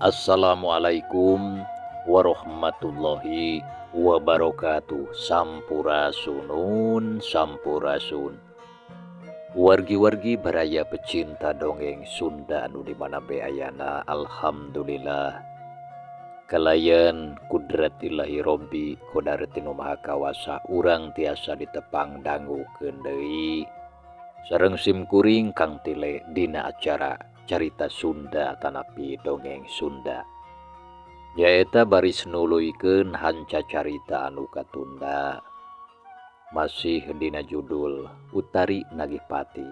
Assalamualaikum warahmatullahi wabarakatuh. Sampurasunun, sampurasun. Wargi-wargi baraya pecinta dongeng Sunda anu dimana beayana, alhamdulillah. Kalayan kudrat ilahi robbi kodaretinu maha kawasa urang tiasa ditepang dangu deui sareng sim kuring kang tile dina acara carita Sunda tanapi dongeng Sunda. Nyaeta baris nuluykeun hanca carita anu katunda. Masih dina judul Utari Nagihpati.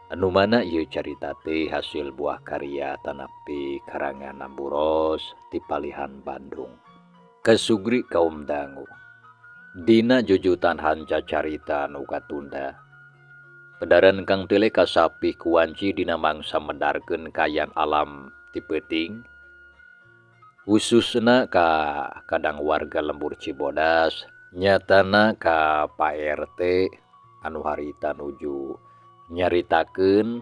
Anu mana ieu carita teh hasil buah karya tanapi karangan Amburos ti Palihan Bandung. Kasugri kaum dangu. Dina jujutan hanca carita anu katunda. Pedaran kang tele kasapi kuanci dina mangsa medarkeun kayan alam ti peuting. Khususna ka kadang warga lembur Cibodas, nyatana ka Pak RT anu harita nuju nyaritakeun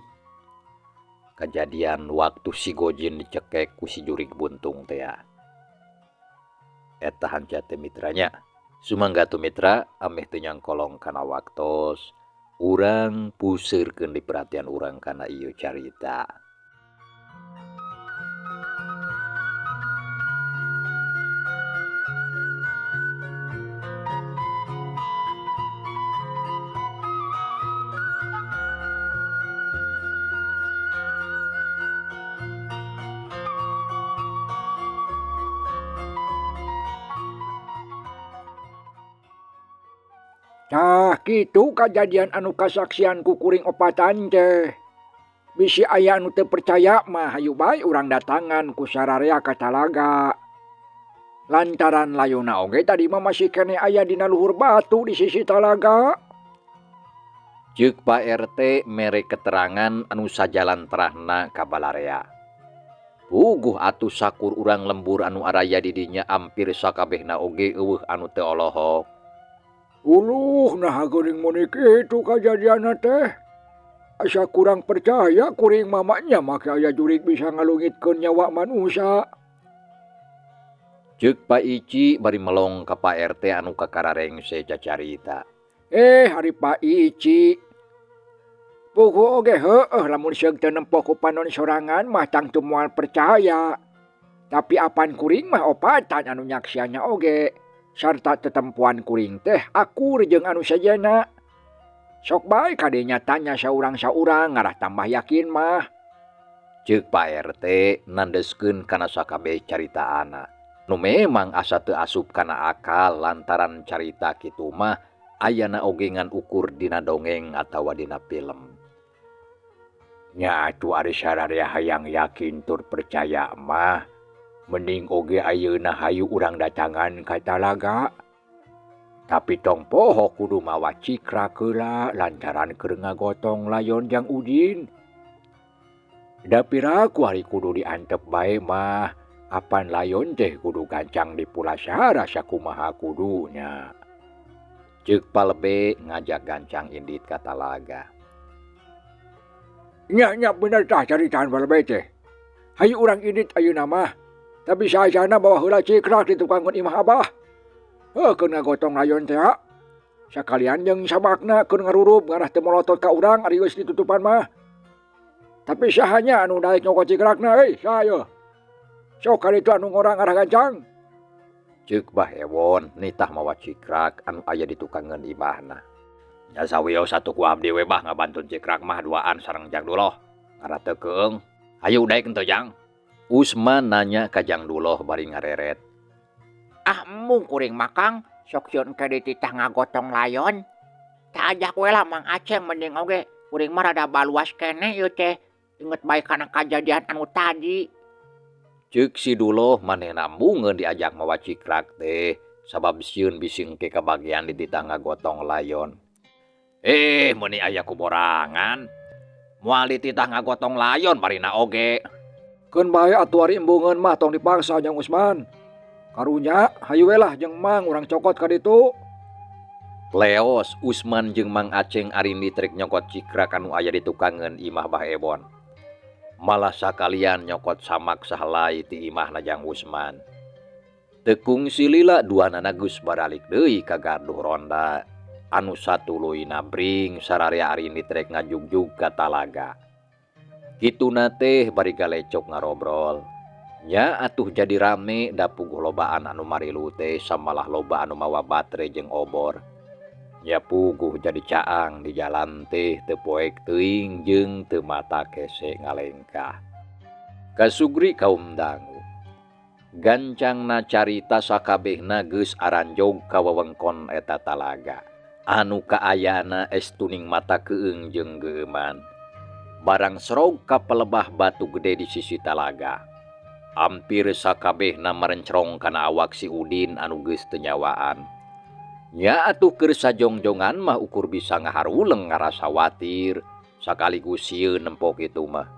kejadian waktu si Gojin dicekek ku si jurig buntung teh. Eta hanca teh mitranya. Sumangga tu mitra ameh teu nyangkolong kana waktos. Urang puseurkeun di perhatian urang kana ieu carita. Tah kitu kajadian anu kasaksian ku kuring opatan teh. Bisi aya anu teu percaya mah hayu bae urang datangan ku sararea ka talaga. Lantaran layuna oge tadi mah masih kene aya dina luhur batu di sisi talaga. Ceuk Pak RT mere keterangan anu sajalan terahna ka balarea. Puguh atuh sakur urang lembur anu araya di dinya ampir sakabehna oge eueuh anu teu olohok. Uluh nah geuning mun kitu kajadianna teh. Asa kurang percaya kuring mamanya make aya jurig bisa ngalungitkeun nyawa manusia. Ceuk Pak Ici bari melong ka Pak RT anu kakararengse cacarita. Hari Pak Ici. Puguh oge heueuh lamun seug teu nempo ku panon sorangan mah tangtu moal percaya. Tapi apan kuring mah opatan anu nyaksiannya oge. Sarta tetempuan kuring teh akur jeung anu sajana. Sok bae kade nyatanya saurang-saurang ngarah tambah yakin mah. Ceuk Pak RT nandeskeun kana sakabeh caritaana. Nu memang asa teu asup kana akal lantaran carita kitu mah ayana oge ngan ukur dina dongeng atawa dina film. Nya atuh ari sararea hayang yakin tur percaya mah mending oge ayeuna hayu urang datangan ka talaga. Tapi tong poho kudu mawa cikrak heula lantaran keur ngagotong layon jang Udin. Dapira ku hari kudu diantep bae mah. Apan layon teh kudu gancang dipulasara sakumaha kudunya. Ceuk Palebe ngajak gancang indit ka talaga. Nya bener tah caritaan Palebe teh. Hayu urang indit ayeuna mah. Tapi sajana bawa heula cikrak di tukangan imah abah. Keun ngagotong layon teh. Sakalian jeung sabakna keun ngarurup ngarah teu molotot ka urang ari geus ditutupan mah. Tapi sahanya anu daek nyokot cikrakna saya. Sok kali itu anu ngorang arah gancang. Ceuk Bah Ewon nitah mawa cikrak anu aya di tukangan imahna. Nya sawios satu ku abdi we bah ngabantun cikrak mah duaan sareng Jang Duloh. Ngarah teu keung. Hayu daek henteu Jang. Usman nanya ka Jang Duloh bari ngareret. Mung kuring makang sok sieun ke dititah ngagotong layon. Tak ajak we lah Mang Aceh mending oge kuring mah rada baluas kene ieu teh. Inget bae kana kajadian anu tadi. Ceuk si Duloh manehna mungeun diajak mawa cikrak teh sabab sieun bising ke kabagian dititah ngagotong layon. Meuni aya kuborangan. Moal dititah ngagotong layon marina oge. Keun bae atuh ari embungeun mah tong dipaksa Jang Usman. Karunya hayu we lah jeung Mang urang cokot ka ditu. Leos Usman jeung Mang Aceng ari nitrik nyokot cikrak anu aya di tukangan imah Bah Ebon. malah sakalian nyokot samak sahalai ti imahna Jang Usman. Tekung silila duanana geus baralik deui ka garduh ronda anu satuluyna bring sararea arini trek ngajugjug ka talaga. Kituna teh bari galecok ngarobrol. Nya atuh jadi rame da puguh lobaan anu marilu teh samalah loba anu mawa batre jeung obor. Nya puguh jadi caang di jalan teh teu poek teuing jeung teu mata kese ngalengkah. Kasugri kaum dangu. Gancangna carita sakabehna geus aranjog ka wewengkon eta talaga. Anu kaayana estuning mata keung jeung geuman. Barang serog ka pelebah batu gede di sisi talaga. Hampir sakabehna merencrong kana awak si Udin anu geus teu nyawaan. Nya atuh keur sajongjongan mah ukur bisa ngaharuleng ngarasa watir sakaligus sieun nempok kitu mah.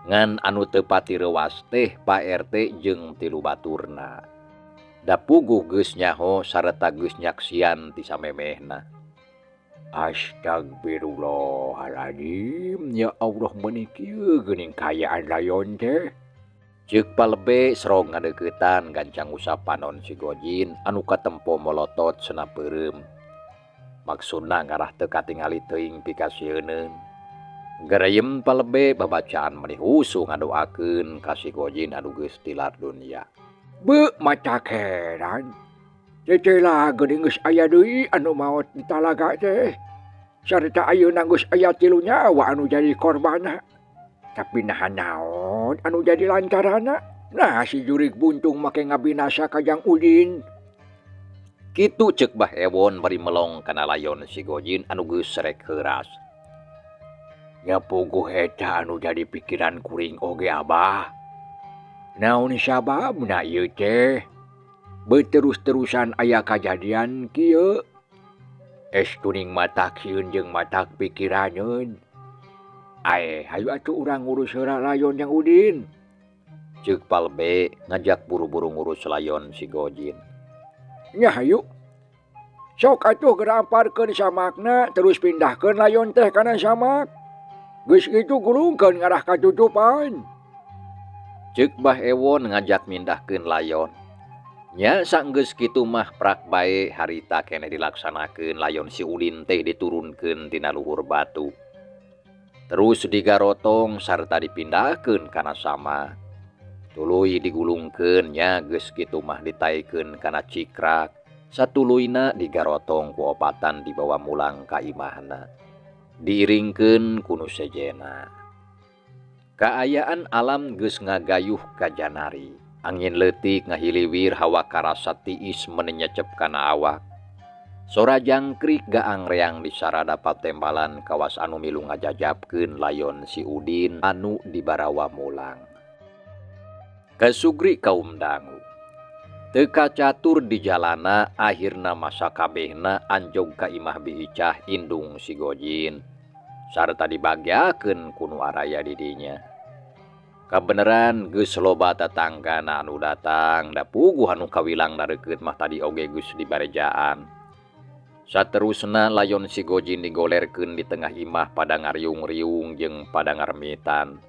Ngan anu teu pati reuas teh Pak RT jeung 3 baturna. Da puguh geus nyaho sareta geus nyaksian ti samemehna. Astagfirullahaladzim, ya Allah meuni kieu geuning kayaan layon teh. Ceuk palebe serong ngadeuketan gancang usapanon si Gojin anu katempo molotot cenah peureum. Maksudna ngarah teu katingali teuing pikasieun. Garayem palebe babacaan maneh husu ngadoakeun ka si Gojin anu geus tilar dunia. Beu maca keran. Cecelah geuning geus aya deui anu maot di talaga teh. Sarta ayeuna geus aya 3 nyawa anu jadi korbanna. Tapi nah naon anu jadi lantaranna? Nah si jurig buntung make ngabinasa ka Jang Udin. Kitu ceuk Bah Ewon bari melong kana layon si Gojin anu geus serek heuras. Nya puguh eta anu jadi pikiran kuring oge Abah. Naon sababna ieu teh? Berterus-terusan aya kajadian kieu. Estuning matak sieun jeung matak pikiraneun. Hayu atuh urang ngurus heula layon Jang Udin. Ceuk palebe ngajak buru-buru ngurus layon si Gojin. Nya hayu. Sok atuh geramparkeun samakna terus pindahkeun layon teh kana samak. Geus kitu gulungkeun ngarah ka tutupan. Ceuk Bah Ewon ngajak mindahkeun layon. Nya sanggeus kitu mah prak bae harita keneh dilaksanakeun layon si Udin teh diturunkeun tina luhur batu. Terus digarotong sarta dipindahkeun kana sama. Tuluy digulungkeun nya geus kitu mah ditaikeun kana cikrak. Satuluyna digarotong ku opatan dibawa mulang ka imahna. Diiringkeun ku nu sejena. Kaayaan alam geus ngagayuh ka janari. Angin leutik ngahiliwir hawa karasa tiis menenyecep kana awak. Sora jangkrik gaang reang di sarada patembalan kawas anu milu ngajajabkeun layon si Udin anu dibarawa mulang. Kasugri kaum dangu. Teu kacatur di jalana akhirna masa kabehna anjog ka imah biicah indung si Gojin. Sarta dibagyakeun ku nu araya di dinya. Kabeneran geus loba tetanggana anu datang da puguh anu kawilang dareukeut mah tadi oge geus dibarejaan. Saterusna layon si Gojin digolerkeun di tengah imah pada ngariung-riung jeung pada ngarmitan.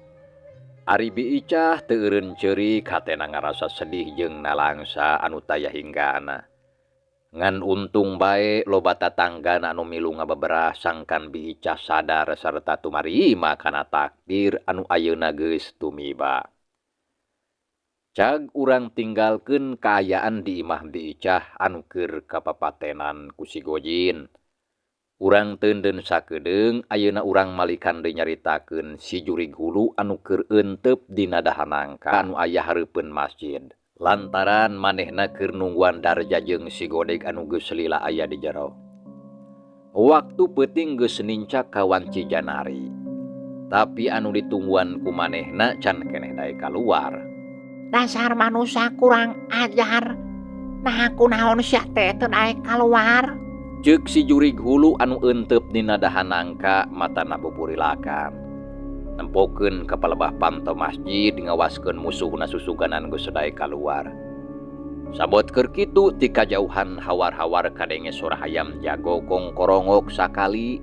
Ari biicah teu eureun ceurik hatena ngarasa sedih jeung nalangsa anu taya hinggana. Ngan untung bae loba tatanggana anu milu ngabeberah sangkan biicah sadar sarta tumarima kana takdir anu ayeuna geus tumiba. Cag urang tinggalkeun kaayaan di imah biicah anu keur kapapatenan ku si Gojin. Urang teundeun sakedeung ayeuna urang malikan deui nyaritakeun si jurig hulu anu keur euteup dina dahanangka anu aya hareupeun masjid. Lantaran manehna keur nungguan darja jeung si godeg anu geus lila aya di jero. Waktu peuting geus nincak ka wanci janari. Tapi anu ditungguan ku manehna can keneh dae kaluar. Dasar manusia kurang ajar. Nah aku naon sia teh teu daek kaluar. Ceuk si jurig hulu anu euteup dina dahanangka matana buburilakan. Nempokeun ka palebah panto masjid ngawaskeun musuhna susuganan geus dae kaluar. Sabot keur kitu ti kajauhan hawar-hawar kadenge suara hayam jago kongkorongok sakali.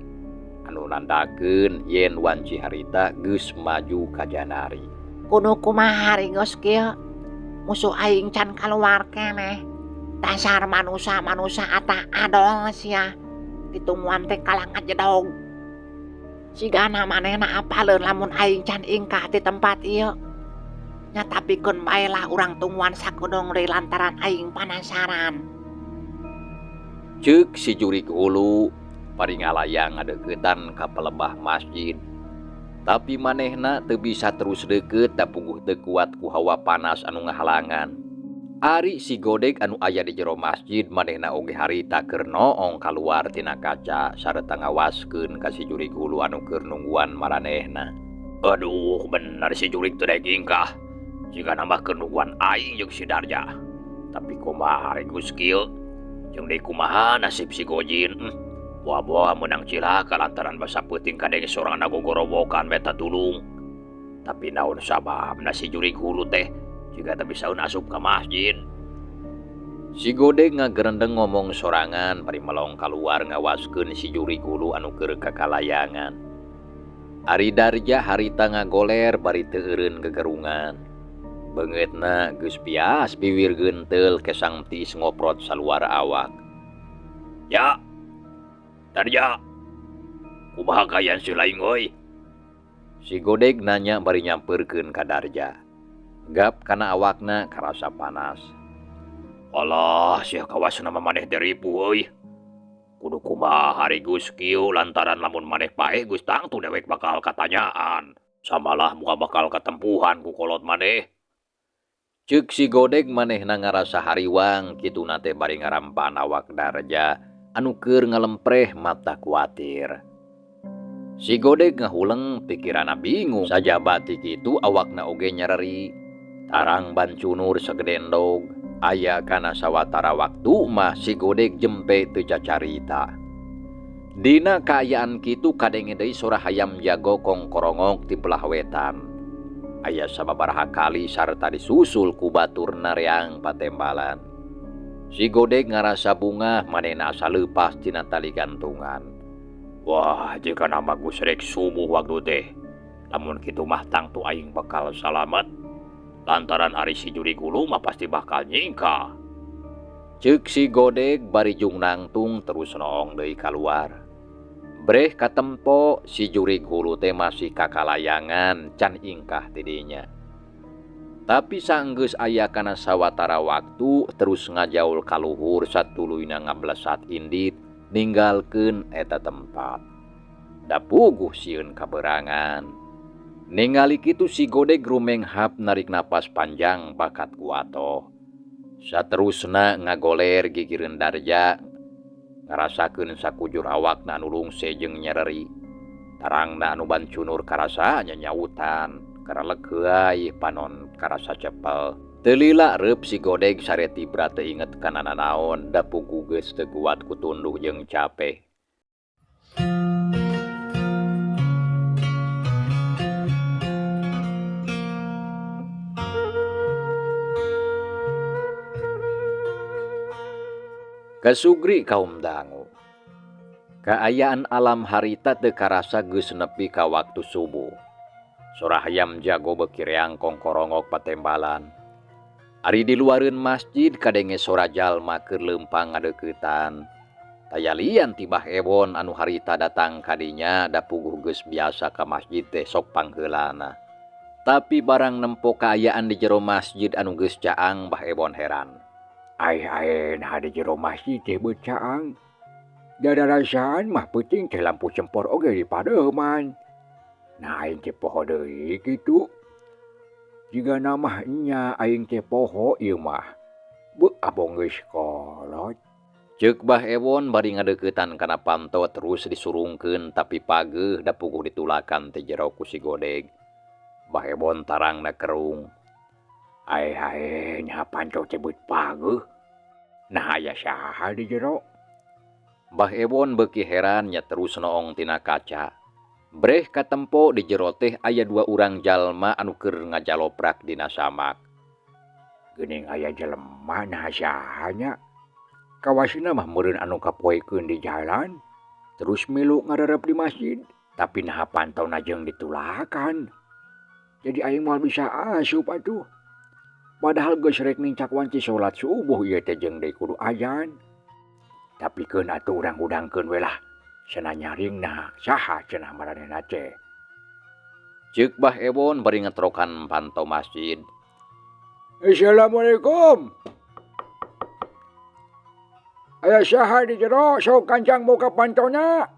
anu nandakeun yen wanci harita geus maju ka janari. Kudu kumaha Rigos kieu? Musuh aing can kaluar keneh. Dasar manusia ata adol sia. Ditungguan teh kalah ngajedog. Sigana manehna apaleun lamun aing can ingkah di tempat ieu. Nya tapikeun baelah urang tungguan sakudong deui lantaran aing panasaran. Ceuk si jurig hulu paringalayang ngadeuketan ka pelebah masjid. Tapi manehna teu bisa terus deukeut da puguh teu kuat ku hawa panas anu ngahalangan. Ari si godeg anu aya di jero masjid manehna oge harita keur noong kaluar tina kaca sareta ngawaskeun ka si jurig hulu anu keur nungguan maranehna. Aduh bener si jurig teu daek ingkah. Jika nambah keur nungguan aing jeung si Darja. Tapi kumaha Gus kieu? Jeung deui kumaha nasib si Gojin? Boa-boa menang cilaka lantaran basa peuting kadenge sorang nagogorowokan beta tulung. Tapi naon sababna si jurig hulu teh juga teu bisa asup ka masjid. Si godeg ngagerendeng ngomong sorangan bari melong kaluar ngawaskeun si jurig hulu anu keur kakalayangan. Ari Darja harita ngagoler bari teu eureun gegerungan. Beungeutna geus bias biwir geunteul kesang tis ngoprot saluar awak. Ya Darja, kumaha kayan si laing euy? Si godeg nanya bari nyampeurkeun ka Darja. Gap kana awakna karasa panas. Alah, sia kawasna maneh teh ripuh euy. Kudu kumaha Gus kieu lantaran lamun maneh paeh Gus tangtu dewek bakal katanyaan. Samalah muga bakal katempuhan ku kolot maneh. Ceuk si godeg manehna ngarasa hariwang kituna teh bari ngarampan awak Darja anu keur ngalempreh mata kuatir. Si godeg ngahuleng pikiranna bingung sajabat ti kitu awakna oge nyareri. Tarang bancunur sagede endog. Aya kana sawatara waktu mah si godeg jempe teu cacarita. Dina kaayaan kitu kadenge deui sora hayam jago kongkorongok ti belah wetan. Aya sababaraha kali sarta disusul ku baturna reang patembalan. Si godeg ngarasa bungah manehna asa leupas tina tali gantungan. Wah, jika nama Gus rek subuh waktu teh. Lamun kitu mah tangtu aing bakal salamet. Lantaran ari si jurig hulu mah pasti bakal nyingkah. Ceuk si godeg bari jung nangtung terus noong deui kaluar. Breh katempo si jurig hulu teh masih kakalayangan can ingkah ti dinya. Tapi sanggeus aya kana sawatara waktu terus ngajaul kaluhur satuluyna ngablesat indit ninggalkeun eta tempat. Da puguh sieun kaberangan. Ningali kitu si godeg rumenghap narik napas panjang bakat kuato. Saterusna ngagoler gigireun Darja ngarasakeun sakujur awakna anu lungse jeung nyereri. Tarangna anu bancunur karasa nyanyautan. Karaleg heuai panon karasa cepel. Teu lila reup si godeg sareti bra teu inget kana nanaon da puguh geus teu kuat ku tunduh jeung capek. Kasugri kaum dangu. Kaayaan alam harita teu karasa geus nepi ka waktu subuh. Sora hayam jago beuki reang kongkorongok patembalan. Ari di luareun masjid kadenge sora jalma keur leumpang ngadeuketan. Tayalian tibah ewon anu harita datang kadinya da puguh geus biasa ka masjid teh sok pangheulana. Tapi barang nempo kaayaan di jero masjid anu geus caang bah ewon heran. Ai nah di jero masjid teh becaang. Da rasaan mah peuting teh lampu cempor oge di padeuman. Nah aing teh poho deui kitu. Jiga nama nya aing teh poho ieu mah. Beu abong geus kolot. Ceuk bah ewon bari ngadeuketan kana panto terus disurungkeun tapi pageuh da puguh ditulakan ti jero ku si godeg. Bah ewon tarangna kerung. Ai nya panto teh beut pageuh. Nah aya saha di jero? Bah ewon beuki heran nya terus noong tina kaca. Breh katempo di jero teh aya 2 urang jalma anu keur ngajaloprak dina samak. Geuning aya jelema nah sahanya. Kawasina mah meureun anu kapoekeun di jalan. terus milu ngarerep di masjid. Tapi nah pantau najeng ditulakan. Jadi aing moal bisa asup atuh. Padahal geus rek nincak wanci salat subuh ieu teh jeung deui kudu azan. Tapi keun atuh urang udangkeun we lah. Cenah nyaringna saha cenah maranehna teh. Ceuk Bah Ewon bari ngetrokan pantau masjid. Assalamualaikum. Aya saha di jero sok kancang muka pantona.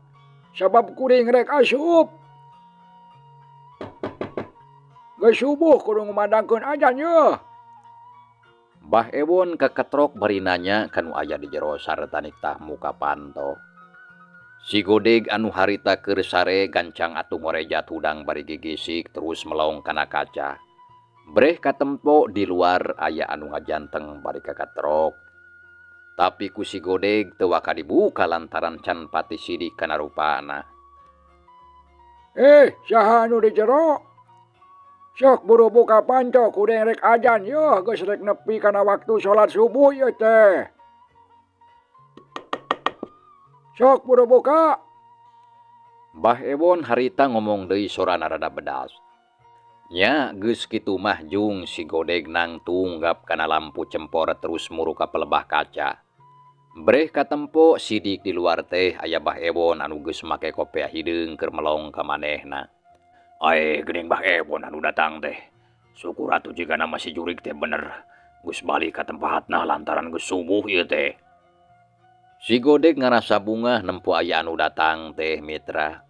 Sabab kuring rek asup. Geus subuh kudu ngumandangkeun azan yeuh. Bah Ewon keketrok bari nanya kanu aya di jero saretanik tah muka panto. Si Godeg anu harita keur sare gancang atuh morejat hudang bari gigisik terus melong kana kaca. Breh katempo di luar aya anu ngajanteng bari keketrok. Tapi ku si Godeg teu waka dibuka lantaran can pati sidik kana rupana. Saha anu di jero? Sok buru buka panto kuring rek azan yeuh geus rek nepi kana waktu salat subuh ieu teh. Sok buru buka. Bah Ewon harita ngomong deui sorana rada bedas. Nya geus kitu mah jung si Godeg nang tunggap kana lampu cempor terus muru ka pelebah kaca. Breh katempo sidik di luar teh aya Bah Ewon anu geus make kopea hideung keur melong ka manehna. Geuning Bah Ewon anu datang teh. Syukur atuh jigana masih jurig teh bener. Geus balik ka tempatna lantaran geus subuh ieu teh. Si Godeg ngarasa bungah nempo aya anu datang teh mitra.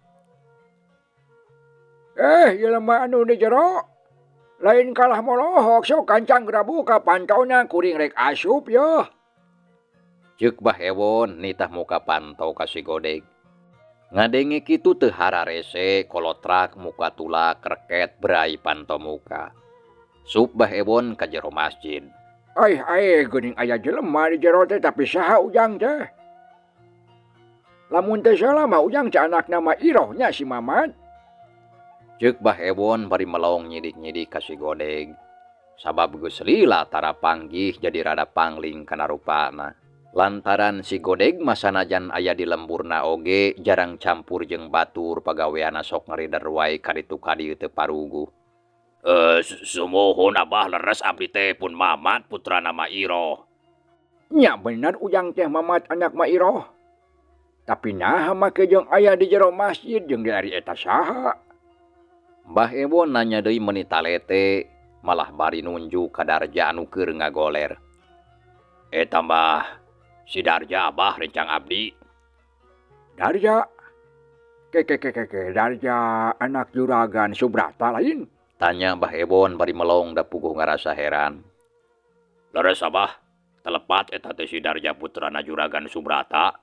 Ieu lemah anu di jero. Lain kalah molohok sok kancang geura buka pantona kuring rek asup yeuh. Ceuk Bah Ewon nitah muka pantau ka si Godeg. Ngadenge kitu teu hararese kolotrak muka tulak reket berai pantau muka. Sup Bah Ewon ka jero masjid. Geuning aya jelema di jero teh tapi saha ujang teh? Lamun teh salah mah ujang teh anakna mah Irohnya si Mamat. Ceuk Bah Ewon bari melong nyidik-nyidik ka si Godeg. Sabab geus lila tara panggih jadi rada pangling kana rupana. Lantaran si Godeg masanajan aya di lemburna oge jarang campur jeung batur pagaweana sok ngarider wae kaditu kadieu teu parugu. Sumohon Abah leres abdi teh pun Mamat putra nama Iroh. Nya bener ujang teh Mamat anak ma Iroh. Tapi naha make jeung aya di jero masjid jeung di ari eta saha? Bah Ewon nanya deui meuni talete malah bari nunjuk ka Darja anu keur ngagoler. Eta mah si Darja Abah rencang abdi. Darja? Darja anak juragan Subrata lain? Tanya Bah Ewon bari melong da puguh ngarasa heran. Leres Abah, telepat eta teh si Darja putrana juragan Subrata.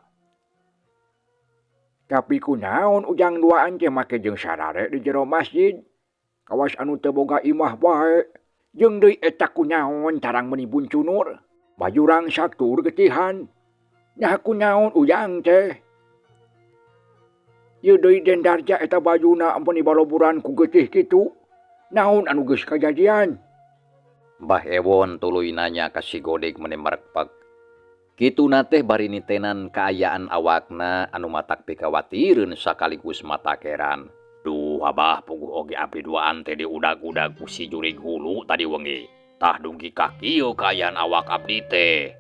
Tapi kunaon ujang duaan teh make jeung sarare di jero masjid. Kawas anu teu boga imah bae. Jeung deui eta kunaon tarang meuni buncunur. Bajurang satur getihan. Nya kunaon ujang teh? Ieu deui Den Darja eta bajuna ampun dibaloburan ku getih kitu. Naon anu geus kajadian? Bah Ewon tuluy nanya ka si Godeg meuni marepek. Kituna teh bari nitenan kaayaan awakna anu matak pikawatireun sakaligus matakeran. Duh Abah puguh oge abdi duaan teh diudag-udag ku si jurig hulu tadi wengi. Tah dungki ka kieu kaayaan awak abdi teh.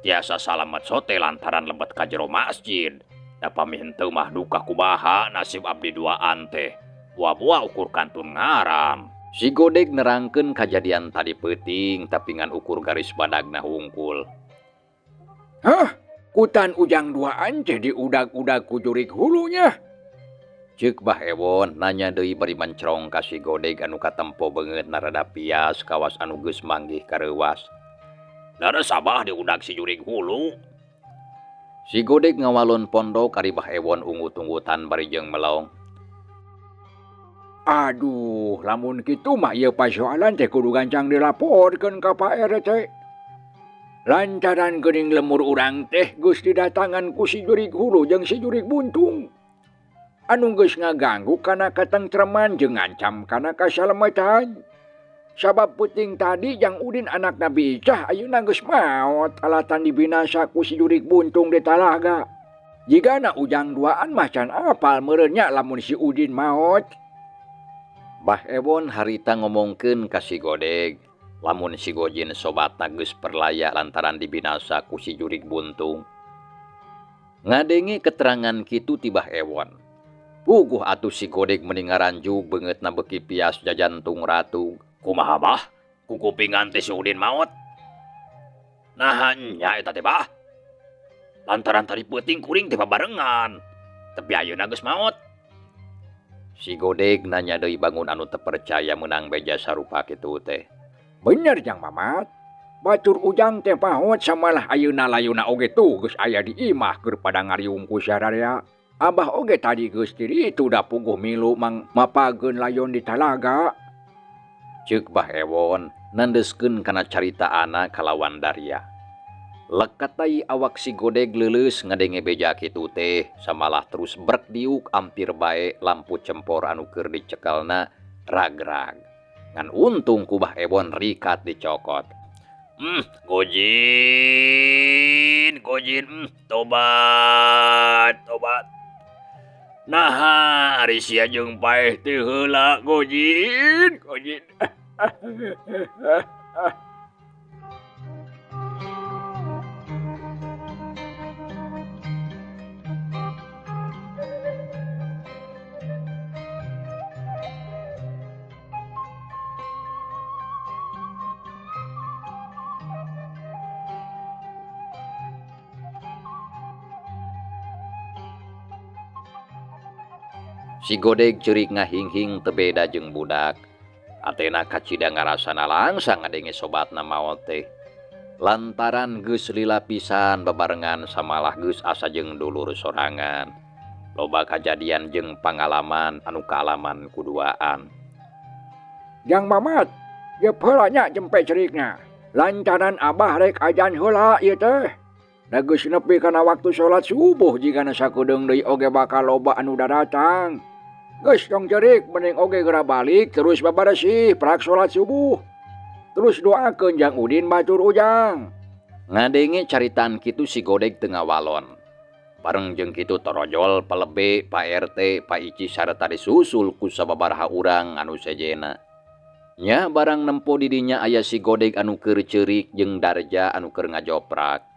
Tiasa salamet sote lantaran lebet ka jero masjid. Da pami henteu mah duka kumaha nasib abdi duaan teh. Buah-buah ukur kantun ngaram. Si Godeg nerangkeun kajadian tadi peuting tapi ngan ukur garis badagna hungkul. Hah? Kutan ujang duaan teh diudag-udag ku jurig hulunya? Ceuk Bah Ewon nanya deui bari mencrong ka si Godeg anu katempo beungeut narada pias kawas anu geus manggih kareuwas. Leres Abah diudag si jurig hulu. Si Godeg ngawalun pondok ari Bah Ewon ungut-ungutan bari jeung melong. Aduh, lamun kitu mah ieu pasoalan teh kudu gancang dilaporkeun ka Pak RT. Lantaran geuning lemur urang teh geus didatangan ku si jurig hulu jeung si jurig buntung. Anu geus ngaganggu kana katentreman jeung ngancam kana kasalametan. Sabab puting tadi Jang Udin anak Nabi Icah ayeuna geus maot alatan dibinasa ku si jurig buntung di talaga. Jika na ujang duaan macan apal merenya lamun si Udin maot. Bah Ewon harita ngomongkeun ka si Godeg, lamun si Gojin sobatna geus perlaya lantaran dibinasa ku si jurig buntung. Ngadenge keterangan kitu ti Bah Ewon. Puguh atuh si Godeg mending ngaranjuk beungeutna beuki pias jajantung ratu. Kumaha bah? Kukupingan teh si Udin maot. Nah nya eta teh bah. Lantaran tadi peuting kuring teh babarengan. Tapi ayeuna geus maot. Si Godeg nanya deui bangun anu teu percaya meunang beja sarupa kitu teh. Bener Jang Mamat. Batur ujang teh maot samalah ayeuna layuna oge tuh geus aya di imah keur pada ngariung ku sadaya. Abah oge tadi geus diri itu da puguh milu mang mapageun layon di talaga. Ceuk Bah Ewon nandeskeun kana carita anak kalawan Daria. Lekatai awak si Godeg leuleus ngadenge beja kitu teh samalah terus brek diuk ampir bae lampu cempor anu keur dicekelna ragrag. Ngan untung ku Bah Ewon rikat dicokot. Gojin, tobat. Nah, ari sia jeung paeh teh heula Gojin. Si Godeg ceurik ngahinghing teu beda jeung budak. Atena kacida ngarasana langsang ngadenge sobatna maot teh. Lantaran geus lila pisan babarengan samalah geus asa jeung dulur sorangan. Loba kajadian jeung pangalaman anu kaalaman kuduaan. Jang Mamat, ye heula nya jempe cerikna. Lantaran abah rek ajan heula ieu teh. Da geus nepi kana waktu salat subuh jigana sakudeung deui oge bakal loba anu datang. Geus tong cerik mending oge geura balik terus babaresih prak salat subuh. Terus doakeun Jang Udin batur ujang. Ngadenge caritaan kitu si Godeg teu ngawalon. Bareng jeung kitu torojol palebe, Pak RT, Pak Ici sarta disusul ku sababaraha urang anu sejena. Nya barang nempo di dinya aya si Godeg anu keur ceurik jeung Darja anu keur ngajoprak.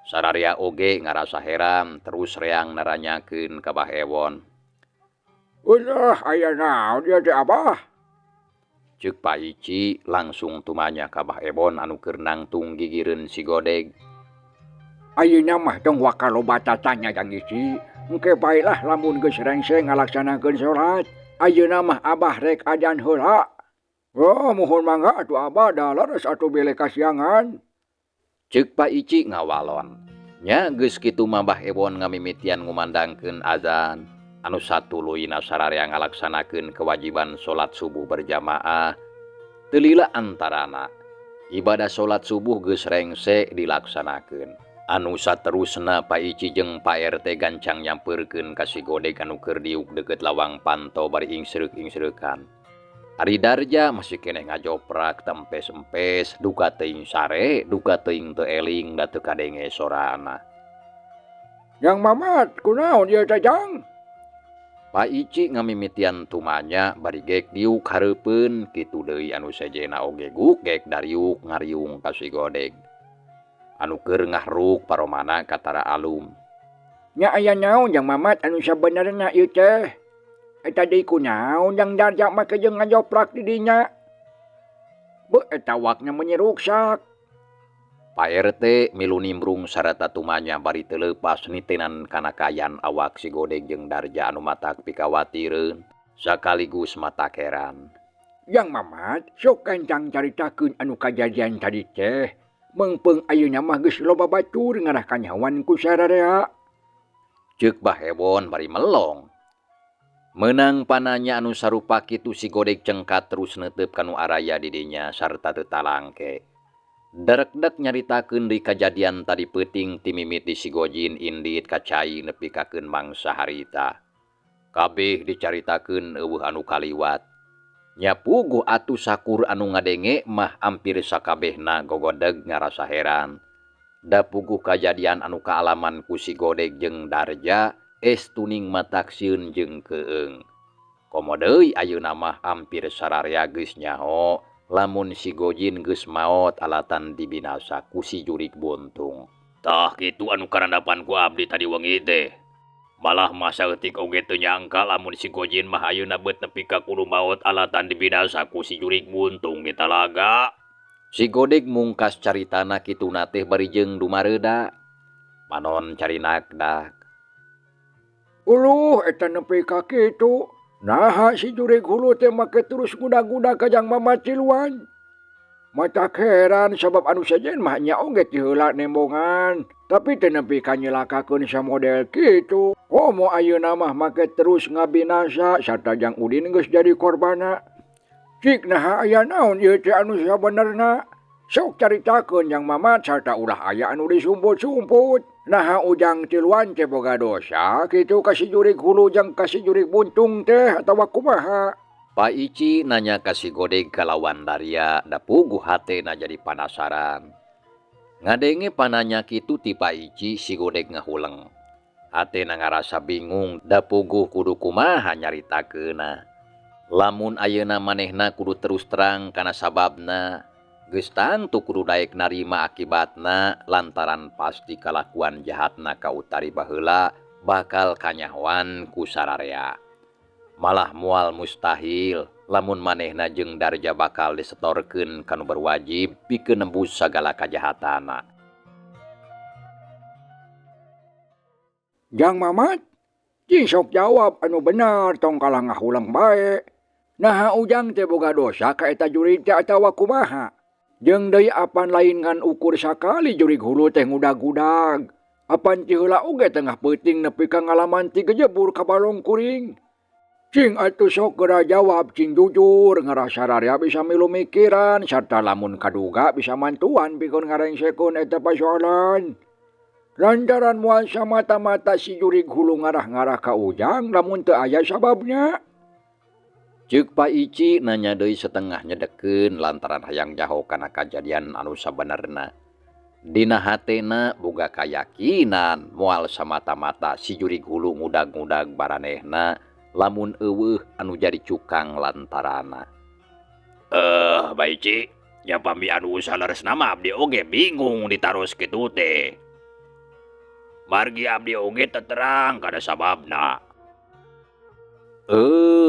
Sararia oge ngarasa heran terus reang naranyakeun ka Bah Ewon. Ulah aya naon ieu teh abah? Ceuk Pak Ici langsung tumanya ka Bah Ewon anu keur nangtung gigireun si Godeg. Ayeuna mah tong wakal loba tatanya Jang Ici. Engke baelah lamun geus rengseng ngalaksanakeun salat. Ayeuna mah abah rek ajan heula. Oh, mohon mangga atuh abah da laras atuh bele kasiangan. Ceuk Pak Ici ngawalon. Nya geus kitu mah Bah Ewon ngamimitian ngumandangkeun azan. Anu satuluyna sararea ngalaksanakeun kewajiban salat subuh berjamaah. Teu lila antarana ibadah salat subuh geus rengse dilaksanakeun. Anu saterusna Pak Ici jeung Pak RT gancang nyampeurkeun ka si Godeg anu keur diuk deukeut lawang panto bari ingsereuk-ingsereukan. Ari Darja masih keneh ngajoprak tempes-empes, duka teuing sare, duka teuing teu eling da teu kadenge sorana. Jang Mamat, kunaon ieu teh Jang? Pak Ici ngamimitian tumanya bari gek diuk hareupeun kitu deui anu sejena oge gek dariuk ngariung ka si Godeg. Anu keur ngahruk paromana katara alum. Nya aya naon Jang Mamat anu sabenerna ieu teh? Eta deui kunaon Jang Darja make jeung ngajoprak di dinya? Beuh eta wakna menyeruksak. Pak RT milu nimbrung sarata tumanya bari teu leupas nitenan kana kayan awak si Godeg jeung Darja anu matak pikawatireun sakaligus matakeran. Jang Mamat, sok kencang caritakeun anu kajadian tadi teh. Mengpeung ayeuna mah geus loba batur ngarah kanyawan ku sararea. Ceuk Bah Ewon bari melong. Meunang pananya anu sarupa kitu si Godeg cengkat terus neuteup kanu araya di dinya sarta teu talangke. Derek-dek nyaritakeun deui kajadian tadi peuting ti mimit di si Gojin indit kacai nepi ka keun mangsa harita. Kabeh dicaritakeun eueuh anu kaliwat. Nya puguh atuh sakur anu ngadenge mah ampir sakabehna gogodeg ngarasa heran. Da puguh kajadian anu kaalaman ku si Godeg jeung Darja tuning mataksieun jeung keung. Komo deui ayeuna mah hampir sararea geus nyaho lamun si Gojin geus maot alatan dibinasa ku si jurig buntung. Tah kitu anu karandapan ku abdi tadi wengi teh. Malah masa eutik oge teu nyangka lamun si Gojin mah ayeuna beut nepi ka kudu maot alatan dibinasa ku si jurig buntung di talaga. Si Godeg mungkas caritana kituna teh bari jeung dumareuda. Panon carinak dak. Uluh eta nepi ka kitu. Naha si jurig hulu teh make terus guda-guda ka Jang Mamat Ciluan. Mata heran sabab anu sajen mah nya oge ti heula nembongan. Tapi teu nepi ka nyelakakeun samodel kitu. Komo ayeuna mah make terus ngabinasa sarta Jang Udin geus jadi korbanna. Cik naha aya naon ieu teh anu sabenerna? Sok caritakeun Jang Mamat sarta ulah aya anu disumput-sumput. Naha Ujang Ciluan teh boga dosa kitu ka si jurig hulu jeung ka si jurig buntung teh atawa kumaha? Pak Ici nanya ka si Godeg kalawan Daria da puguh hatena jadi panasaran. Ngadenge pananya kitu ti Pak Ici si Godeg ngahuleng. Hatena ngarasa bingung da puguh kudu kumaha nyaritakeunna. Lamun ayeuna manehna kudu terus terang kana sababna, geus tantu kudu daek narima akibatna lantaran pasti kalakuan jahatna ka utari baheula bakal kanyahoan ku sararea. Malah moal mustahil lamun manehna jeung Darja bakal disetorkeun kanu berwajib pikeun nembus sagala kajahatana. Jang Mamat, cing sok jawab anu bener tong kalah ngahulang bae. Naha Ujang teh boga dosa ka eta jurig teh atawa kumaha? Jeung deui apan lain ngan ukur sakali jurig hulu teh ngudag-gudag. Apan ti heula oge tengah peuting nepi ka ngalaman ti gejebur ka balong kuring. Cing atuh sok geura jawab cing jujur ngarasa rarea bisa milu mikiran sarta lamun kaduga bisa mantuan pikeun ngarengsekeun eta pasoalan. Lantaran moal samata-mata si jurig hulu ngarah-ngarah ka Ujang lamun teu aya sababnya. Ceuk Pak Ici nanya deui setengah nyedekeun lantaran hayang jaho kana kajadian anu sabenerna. Dina hatena boga kayakinan moal samata-mata si jurig hulu ngudag-ngudag baranehna lamun eueuh anu jadi cukang lantarana. Pak Ici, nya pami anu saleresna mah abdi oge bingung ditaros kitu teh. Margi abdi oge teu terang kada sababna.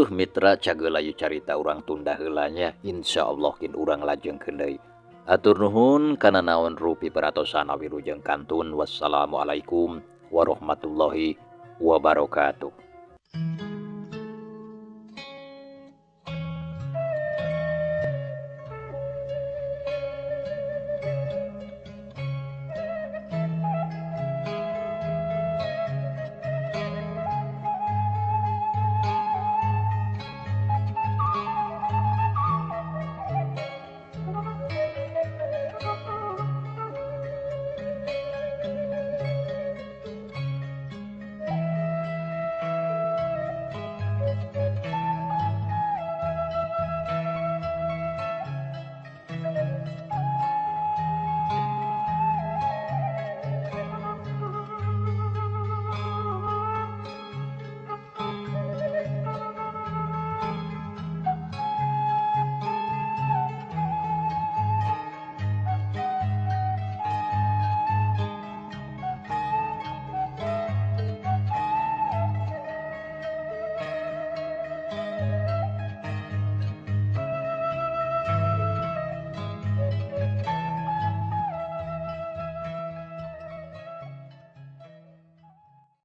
Mitra cageulayu carita urang tunda heulanya, insyaallah kin urang lajengkeun deui. Atur nuhun kana naon rupi peratosan awilujeng kantun. Wassalamualaikum warahmatullahi wabarakatuh.